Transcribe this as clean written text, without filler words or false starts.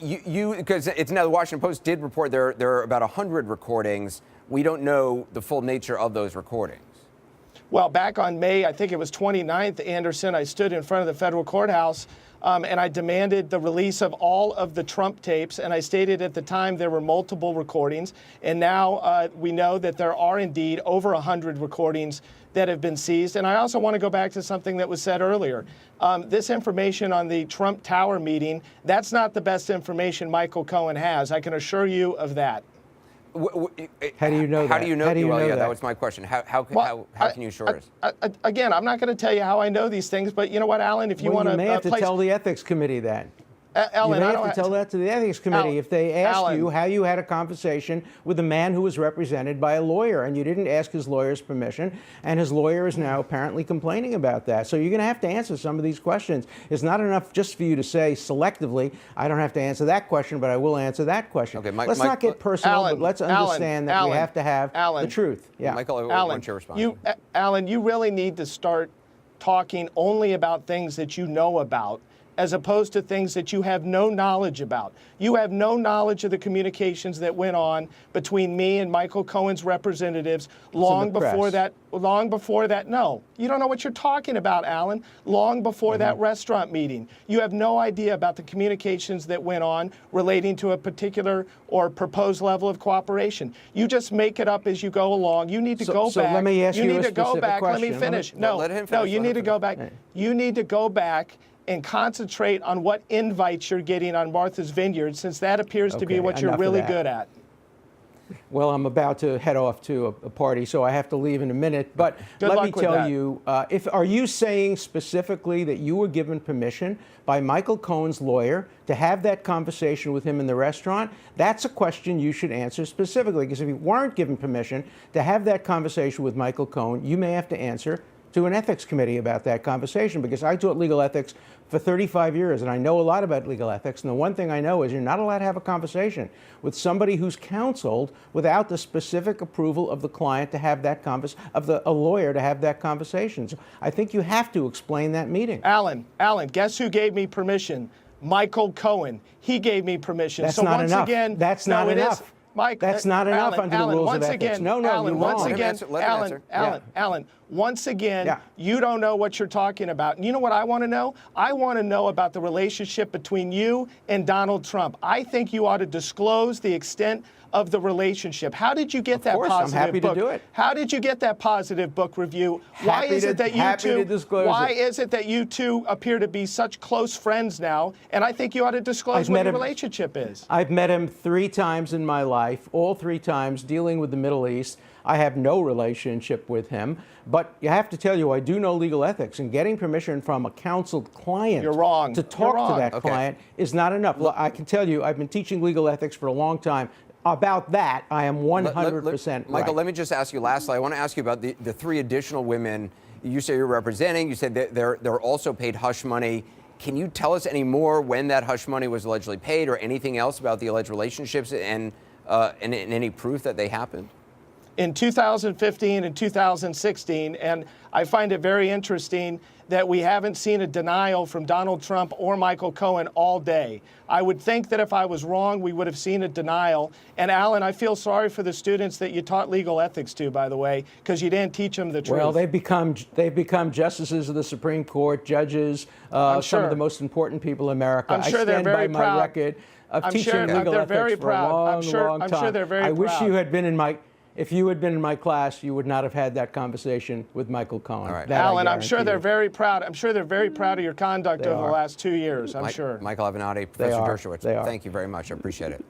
because it's now the Washington Post did report there are about 100 recordings. We don't know the full nature of those recordings. Well, back on May, I think it was 29th, Anderson, I stood in front of the federal courthouse and I demanded the release of all of the Trump tapes. And I stated at the time there were multiple recordings. And now we know that there are indeed over 100 recordings that have been seized. And I also want to go back to something that was said earlier. This information on the Trump Tower meeting, that's not the best information Michael Cohen has. I can assure you of that. How do you know that? How do you know, that was my question. How can you assure us? Again, I'm not going to tell you how I know these things, but you know what, Alan, if you want to... You may have to tell the ethics committee that. Alan, you may have to tell that to the ethics committee if they ask you how you had a conversation with a man who was represented by a lawyer and you didn't ask his lawyer's permission, and his lawyer is now apparently complaining about that. So you're going to have to answer some of these questions. It's not enough just for you to say selectively, I don't have to answer that question, but I will answer that question. Okay, let's not get personal, but let's understand that we have to have the truth. Yeah. Michael, I want you to respond. Alan, you really need to start talking only about things that you know about, as opposed to things that you have no knowledge about. You have no knowledge of the communications that went on between me and Michael Cohen's representatives long before that. No, you don't know what you're talking about, Alan. Long before that restaurant meeting. You have no idea about the communications that went on relating to a particular or proposed level of cooperation. You just make it up as you go along. You need to go back. So let me ask you a specific question. Let me finish. No, you need to go back. You need to go back and concentrate on what invites you're getting on Martha's Vineyard, since that appears to be what you're really good at. Well, I'm about to head off to a party, so I have to leave in a minute. But let me tell you, are you saying specifically that you were given permission by Michael Cohen's lawyer to have that conversation with him in the restaurant? That's a question you should answer specifically, because if you weren't given permission to have that conversation with Michael Cohen, you may have to answer to an ethics committee about that conversation, because I taught legal ethics for 35 years and I know a lot about legal ethics, and the one thing I know is you're not allowed to have a conversation with somebody who's counseled without the specific approval of the client to have that a lawyer to have that conversation. So I think you have to explain that meeting. Alan, guess who gave me permission? Michael Cohen. He gave me permission. That's so not once enough. Again, that's not enough. Mike, that's not enough under the rules of ethics. No, you're wrong. Alan, once again, you don't know what you're talking about. And you know what I want to know? I want to know about the relationship between you and Donald Trump. I think you ought to disclose the extent of the relationship. How did you get that positive book? I'm happy to do it. How did you get that positive book review? Why is it that you two appear to be such close friends now? And I think you ought to disclose what your relationship is. I've met him 3 times in my life, all 3 times dealing with the Middle East. I have no relationship with him, but you have to tell you, I do know legal ethics, and getting permission from a counseled client to talk to that client is not enough. Look, I can tell you, I've been teaching legal ethics for a long time. About that, I am 100% right. Michael, let me just ask you lastly, I want to ask you about the 3 additional women you say you're representing. You said that they're also paid hush money. Can you tell us any more when that hush money was allegedly paid, or anything else about the alleged relationships and any proof that they happened? In 2015 and 2016, and I find it very interesting that we haven't seen a denial from Donald Trump or Michael Cohen all day. I would think that if I was wrong, we would have seen a denial. And Alan, I feel sorry for the students that you taught legal ethics to, by the way, because you didn't teach them the truth. Well, they've become justices of the Supreme Court, judges, some of the most important people in America. I'm sure they're very proud. I stand by my record of teaching legal ethics for a long time. I'm sure they're very proud. I wish you had been in my... If you had been in my class, you would not have had that conversation with Michael Cohen. All right. Alan, I'm sure they're very proud. I'm sure they're very proud of your conduct over the last 2 years. I'm sure. Michael Avenatti, Professor Dershowitz, thank you very much. I appreciate it.